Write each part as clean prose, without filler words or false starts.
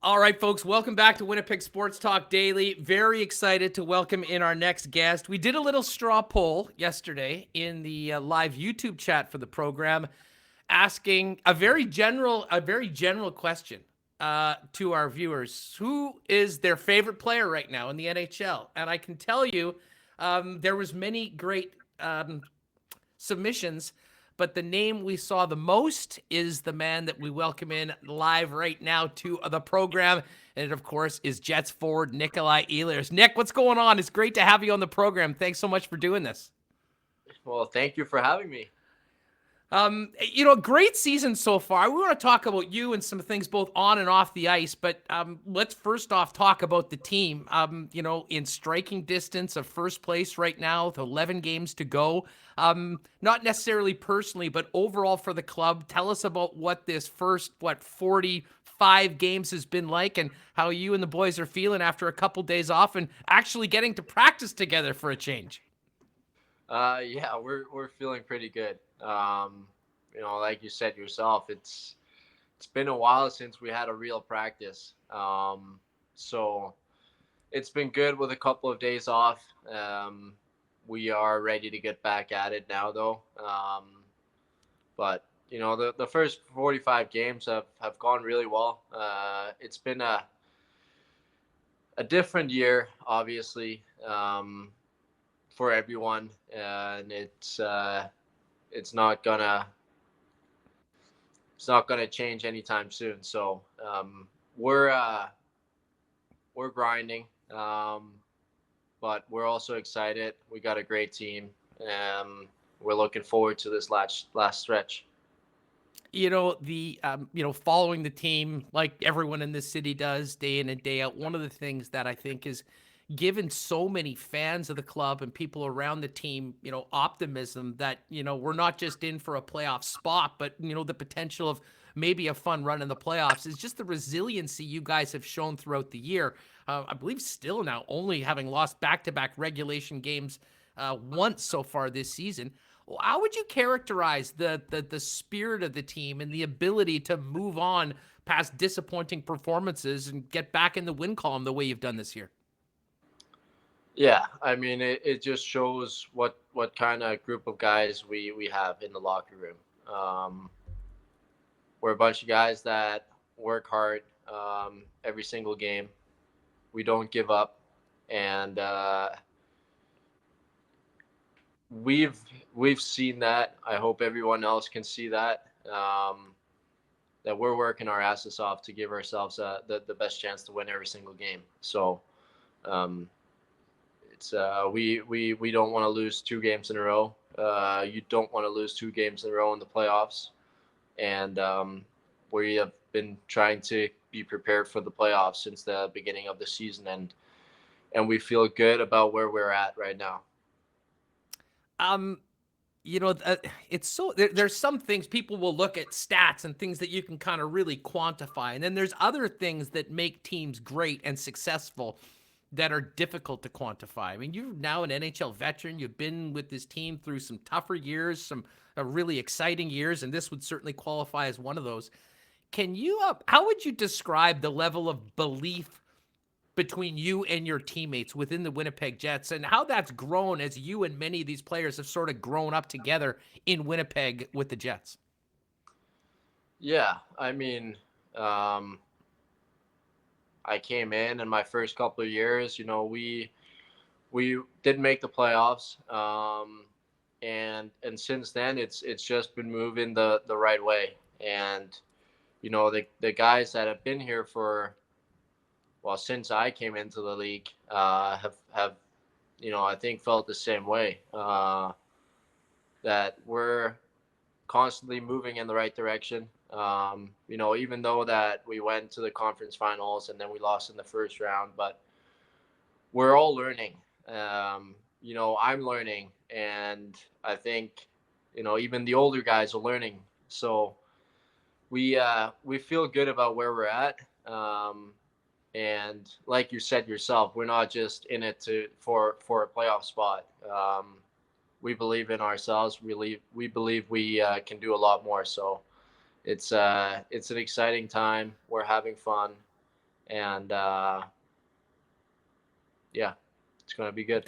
All right, folks, welcome back to Winnipeg Sports Talk Daily. Very excited to welcome in our next guest. We did a little straw poll yesterday in the live YouTube chat for the program, asking a very general question to our viewers: who is their favorite player right now in the NHL? And I can tell you, there was many great submissions, but the name we saw the most is the man that we welcome in live right now to the program. And it, of course, is Jets forward Nikolaj Ehlers. Nick, what's going on? It's great to have you on the program. Thanks so much for doing this. Well, thank you for having me. Great season so far. We want to talk about you and some things both on and off the ice, but let's first off talk about the team. In striking distance of first place right now, with 11 games to go. Not necessarily personally, but overall for the club. Tell us about what this first, 45 games has been like, and how you and the boys are feeling after a couple days off and actually getting to practice together for a change. Yeah, we're feeling pretty good. Like you said yourself, it's been a while since we had a real practice. So it's been good with a couple of days off. We are ready to get back at it now, though. But the first 45 games have gone really well. It's been a different year, obviously. For everyone, and it's not gonna change anytime soon. So we're grinding, but we're also excited. We got a great team, and we're looking forward to this last stretch. Following the team like everyone in this city does day in and day out, one of the things that I think is given so many fans of the club and people around the team, optimism that, we're not just in for a playoff spot, but, the potential of maybe a fun run in the playoffs is just the resiliency you guys have shown throughout the year. I believe still now only having lost back-to-back regulation games once so far this season. How would you characterize the spirit of the team and the ability to move on past disappointing performances and get back in the win column the way you've done this year? Yeah, I mean, it just shows what kind of group of guys we have in the locker room. We're a bunch of guys that work hard every single game. We don't give up, and we've we've seen that. I hope everyone else can see that. That we're working our asses off to give ourselves the best chance to win every single game. So um, it's we don't want to lose 2 games in a row. You don't want to lose 2 games in a row in the playoffs, and we have been trying to be prepared for the playoffs since the beginning of the season, and we feel good about where we're at right now. Um, it's so there's some things people will look at stats and things that you can kind of really quantify, and then there's other things that make teams great and successful that are difficult to quantify. I mean, you're now an NHL veteran. You've been with this team through some tougher years, some really exciting years, and this would certainly qualify as one of those. How would you describe the level of belief between you and your teammates within the Winnipeg Jets and how that's grown as you and many of these players have sort of grown up together in Winnipeg with the Jets? Yeah, I mean, um, I came in my first couple of years. We didn't make the playoffs, and since then it's just been moving the right way. And the guys that have been here for, well, since I came into the league, have I think felt the same way, that we're constantly moving in the right direction. Even though that we went to the conference finals and then we lost in the first round, but we're all learning. I'm learning, and I think even the older guys are learning. So we feel good about where we're at. And like you said yourself, we're not just in it for a playoff spot. We believe in ourselves. We believe we can do a lot more. So it's an exciting time. We're having fun, and yeah, it's going to be good.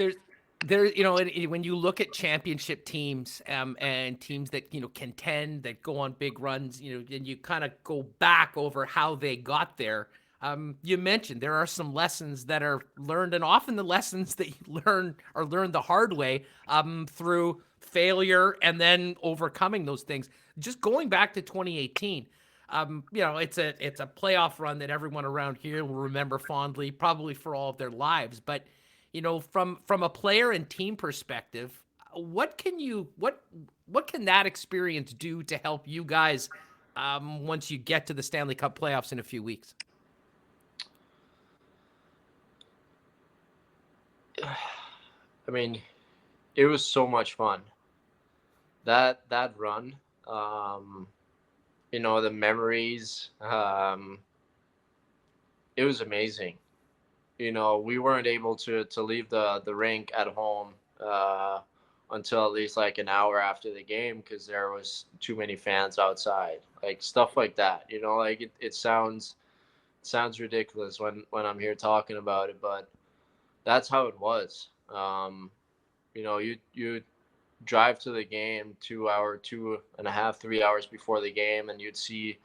When you look at championship teams, and teams that, contend, that go on big runs, and you kind of go back over how they got there. You mentioned there are some lessons that are learned, and often the lessons that you learn are learned the hard way, through failure and then overcoming those things. Just going back to 2018, it's a playoff run that everyone around here will remember fondly, probably for all of their lives. But from a player and team perspective, what can that experience do to help you guys, once you get to the Stanley Cup playoffs in a few weeks? I mean, it was so much fun. That run, the memories, it was amazing. We weren't able to leave the rink at home until at least like an hour after the game because there was too many fans outside, like stuff like that. Like it sounds ridiculous when I'm here talking about it, but that's how it was. You drive to the game 2 hour, 2.5, 3 hours before the game, and you'd see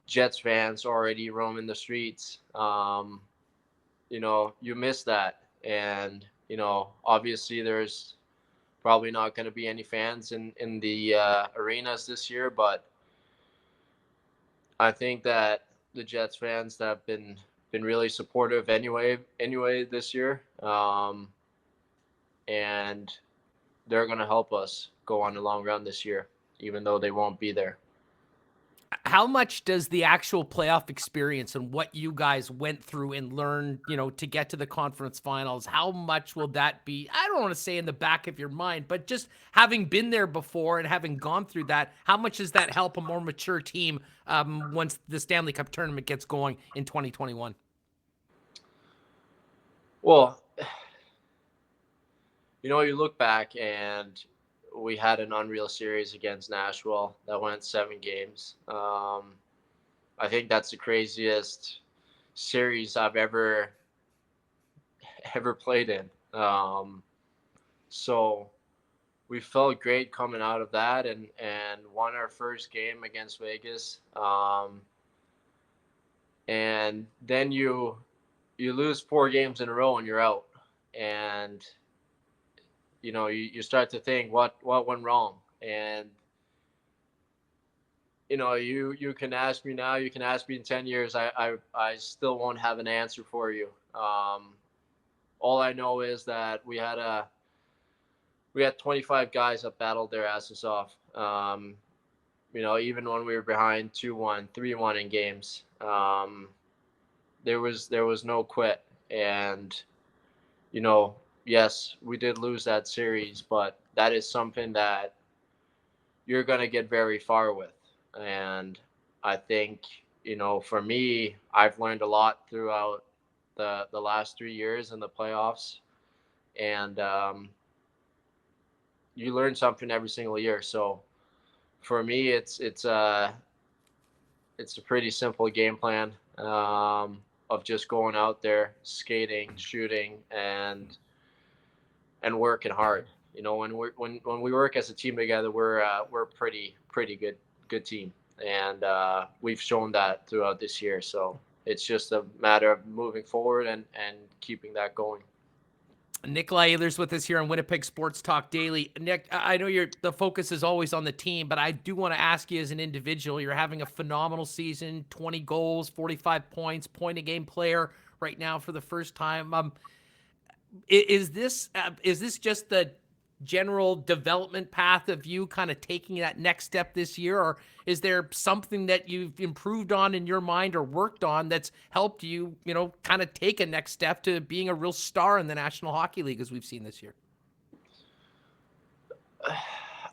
Jets fans already roaming the streets. You miss that. And, obviously there's probably not going to be any fans in the arenas this year, but I think that the Jets fans that have been really supportive anyway this year, and they're going to help us go on a long run this year, even though they won't be there. How much does the actual playoff experience and what you guys went through and learned, to get to the conference finals, how much will that be? I don't want to say in the back of your mind, but just having been there before and having gone through that, how much does that help a more mature team, once the Stanley Cup tournament gets going in 2021? Well, you look back and we had an unreal series against Nashville that went 7 games. I think that's the craziest series I've ever played in. So we felt great coming out of that and won our first game against Vegas. And then you lose 4 games in a row and you're out. And you start to think what went wrong. And you can ask me now, you can ask me in 10 years, I still won't have an answer for you. All I know is that we had 25 guys that battled their asses off. Even when we were behind 2-1, 3-1 in games, there was no quit. And yes, we did lose that series, but that is something that you're going to get very far with. And I think, for me, I've learned a lot throughout the last 3 years in the playoffs. And you learn something every single year. So for me, it's a pretty simple game plan, of just going out there, skating, shooting, and working hard. When we work as a team together, we're a pretty good team, and we've shown that throughout this year. So it's just a matter of moving forward and keeping that going. Nikolaj Ehlers with us here on Winnipeg Sports Talk Daily. Nick, I know the focus is always on the team, but I do want to ask you as an individual, you're having a phenomenal season, 20 goals, 45 points, point-a-game player right now for the first time. Is this just the general development path of you kind of taking that next step this year, or is there something that you've improved on in your mind or worked on that's helped you, kind of take a next step to being a real star in the National Hockey League as we've seen this year?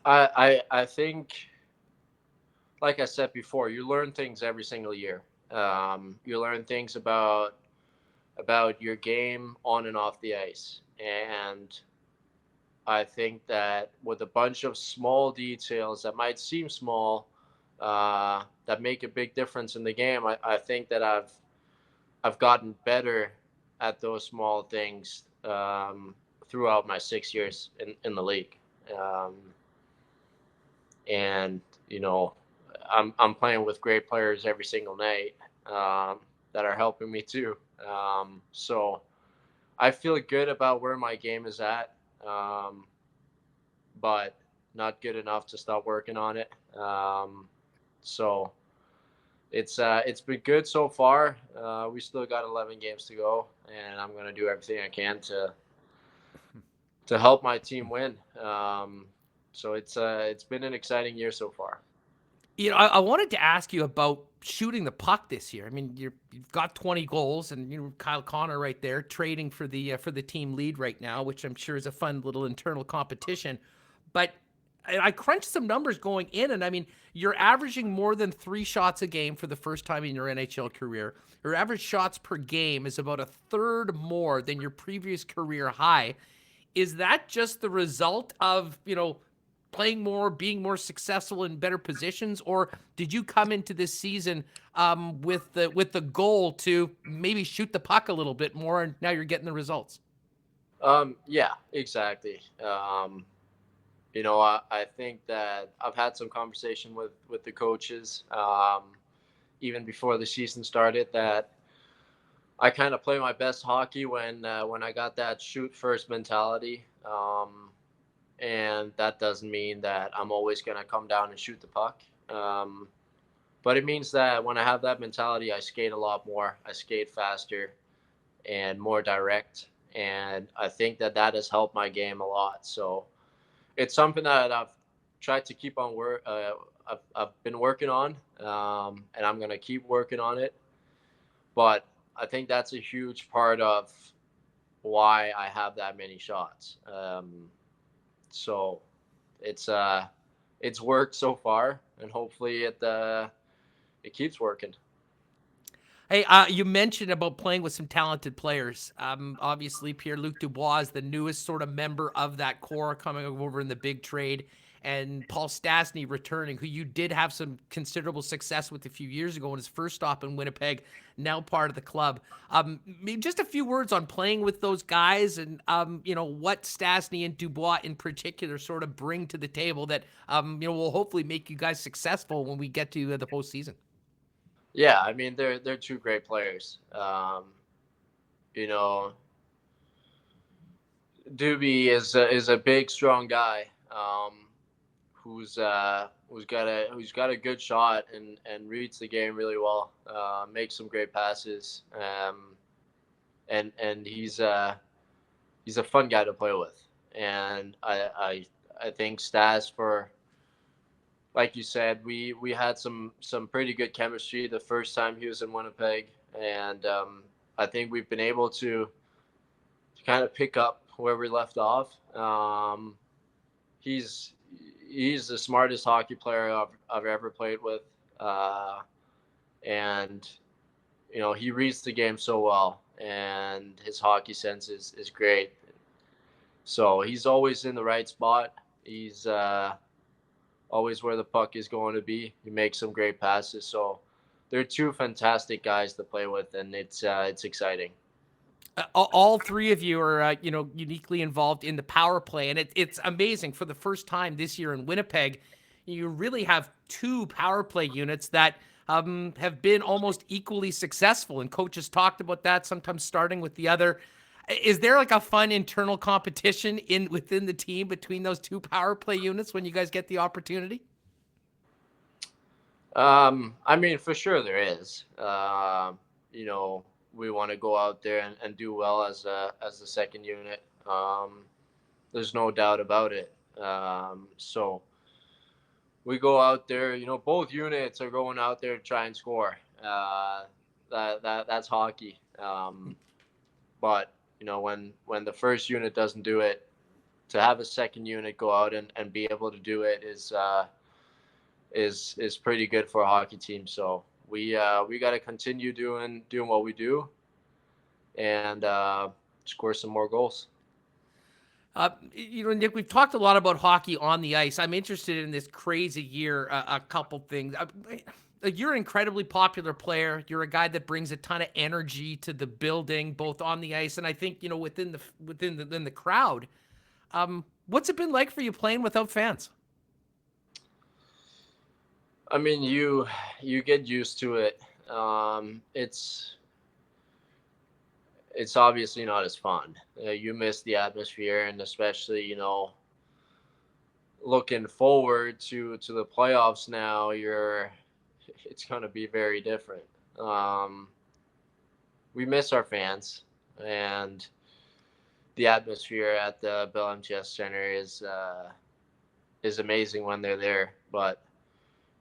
I think, like I said before, you learn things every single year. You learn things about your game on and off the ice, and I think that with a bunch of small details that might seem small, that make a big difference in the game, I think that I've gotten better at those small things throughout my 6 years in the league. Um, and I'm playing with great players every single night that are helping me too. So I feel good about where my game is at, but not good enough to stop working on it. So it's been good so far. We still got 11 games to go, and I'm gonna do everything I can to help my team win. So it's been an exciting year so far. I wanted to ask you about shooting the puck this year. I mean, you've got 20 goals, and Kyle Connor right there trading for the team lead right now, which I'm sure is a fun little internal competition. But I crunched some numbers going in, and I mean, you're averaging more than 3 shots a game for the first time in your NHL career. Your average shots per game is about a third more than your previous career high. Is that just the result of, playing more, being more successful in better positions, or did you come into this season with the goal to maybe shoot the puck a little bit more, and now you're getting the results? Yeah, exactly. I think that I've had some conversation with the coaches even before the season started that I kind of play my best hockey when I got that shoot first mentality. And that doesn't mean that I'm always going to come down and shoot the puck. Um, but it means that when I have that mentality, I skate a lot more. I skate faster and more direct. And I think that has helped my game a lot. So it's something that I've tried to keep on work. I've been working on, and I'm gonna keep working on it. But I think that's a huge part of why I have that many shots. So it's it's worked so far, and hopefully it keeps working. Hey, you mentioned about playing with some talented players. Obviously, Pierre-Luc Dubois is the newest sort of member of that core coming over in the big trade, and Paul Stastny returning, who you did have some considerable success with a few years ago in his first stop in Winnipeg, now part of the club. Maybe just a few words on playing with those guys, and what Stastny and Dubois in particular sort of bring to the table that will hopefully make you guys successful when we get to the postseason. Yeah, I mean they're two great players. You know, Doobie is a big, strong guy who's got a good shot and reads the game really well. Makes some great passes, and he's a fun guy to play with. And I think Stas, for like you said, we had some pretty good chemistry the first time he was in Winnipeg, and I think we've been able to kind of pick up where we left off. He's he's the smartest hockey player I've ever played with, and he reads the game so well, and his hockey sense is great. So he's always in the right spot. He's always where the puck is going to be. He makes some great passes. So they're two fantastic guys to play with, and it's exciting. All three of you are, uniquely involved in the power play, and it's amazing. For the first time this year in Winnipeg, you really have two power play units that have been almost equally successful, and coaches talked about that. Sometimes starting with the other. Is there like a fun internal competition within the team between those two power play units when you guys get the opportunity? I mean, for sure there is. You know, we want to go out there and do well as the second unit. There's no doubt about it. So we go out there. Both units are going out there to try and score. That's hockey. But when the first unit doesn't do it, to have a second unit go out and be able to do it is pretty good for a hockey team. So we got to continue doing what we do and score some more goals. Nick, we've talked a lot about hockey on the ice. I'm interested in this crazy year. A couple things. you're an incredibly popular player. You're a guy that brings a ton of energy to the building, both on the ice and I think within the crowd. What's it been like for you playing without fans? I mean, you get used to it. It's obviously not as fun. You miss the atmosphere, and especially looking forward to the playoffs now. It's going to be very different. Um, we miss our fans, and the atmosphere at the Bell MTS Center is amazing when they're there. But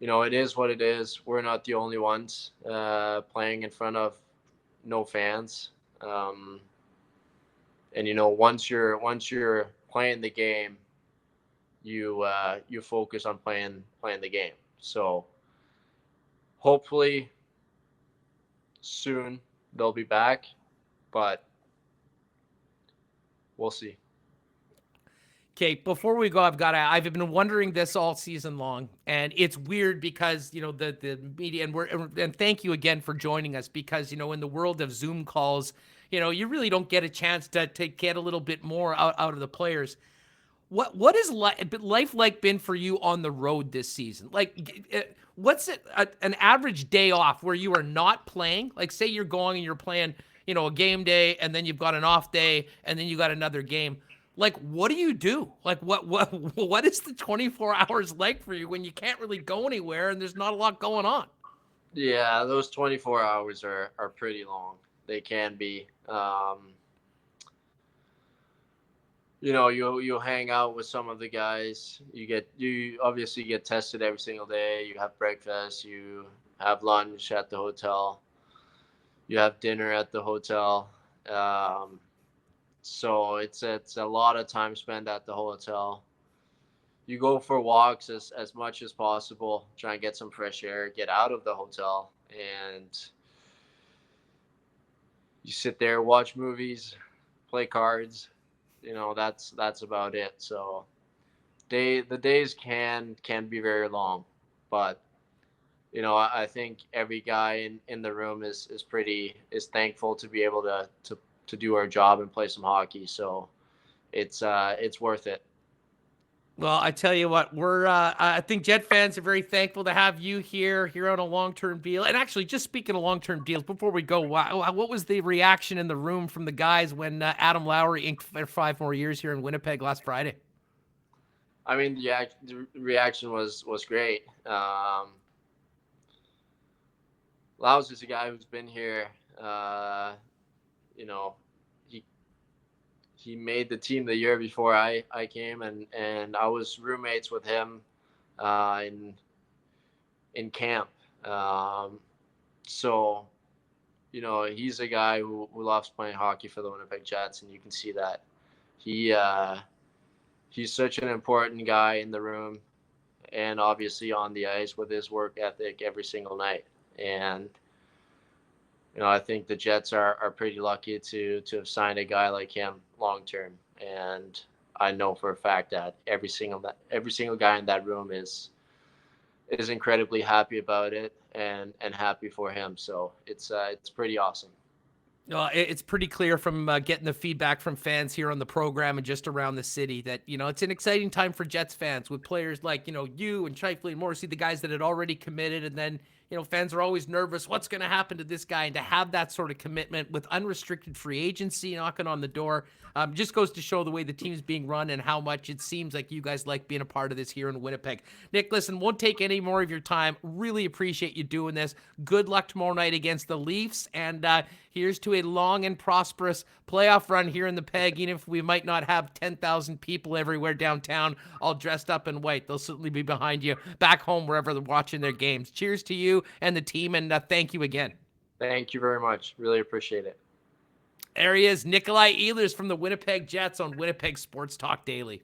it is what it is. We're not the only ones playing in front of no fans. And once you're playing the game, you focus on playing the game. So hopefully soon they'll be back, but we'll see. Okay, before we go, I've been wondering this all season long, and it's weird because the media and thank you again for joining us because in the world of Zoom calls, you really don't get a chance to get a little bit more out of the players. What is life like been for you on the road this season? Like, what's it an average day off where you are not playing? Like, say you're going and you're playing, a game day, and then you've got an off day, and then you got another game. Like, what do you do? Like, what is the 24 hours like for you when you can't really go anywhere and there's not a lot going on? Yeah, those 24 hours are pretty long. They can be. You'll hang out with some of the guys. You obviously get tested every single day. You have breakfast. You have lunch at the hotel. You have dinner at the hotel. So it's a lot of time spent at the hotel. You go for walks as much as possible. Try and get some fresh air. Get out of the hotel, and you sit there, watch movies, play cards. That's about it. So the days can be very long, but I think every guy in the room is thankful to be able to do our job and play some hockey. So it's worth it. Well, I tell you what, I think Jet fans are very thankful to have you here on a long-term deal. And actually, just speaking of long-term deals, before we go, what was the reaction in the room from the guys when Adam Lowry inked for 5 more years here in Winnipeg last Friday? I mean, the reaction was great. Low's is a guy who's been here. You know, he made the team the year before I came, and I was roommates with him in camp. So, he's a guy who loves playing hockey for the Winnipeg Jets, and you can see that. He's such an important guy in the room and obviously on the ice with his work ethic every single night. And I think the Jets are pretty lucky to have signed a guy like him long term. And I know for a fact that every single guy in that room is incredibly happy about it and happy for him. So it's pretty awesome. It's pretty clear from getting the feedback from fans here on the program and just around the city that, it's an exciting time for Jets fans with players like, you and Scheifele and Morrissey, the guys that had already committed. And then, fans are always nervous. What's going to happen to this guy? And to have that sort of commitment with unrestricted free agency knocking on the door just goes to show the way the team's being run and how much it seems like you guys like being a part of this here in Winnipeg. Nick, listen, won't take any more of your time. Really appreciate you doing this. Good luck tomorrow night against the Leafs. And here's to a long and prosperous playoff run here in the Peg, even if we might not have 10,000 people everywhere downtown all dressed up in white. They'll certainly be behind you back home wherever they're watching their games. Cheers to you and the team, and thank you again. Thank you very much. Really appreciate it. There he is, Nikolaj Ehlers from the Winnipeg Jets on Winnipeg Sports Talk Daily.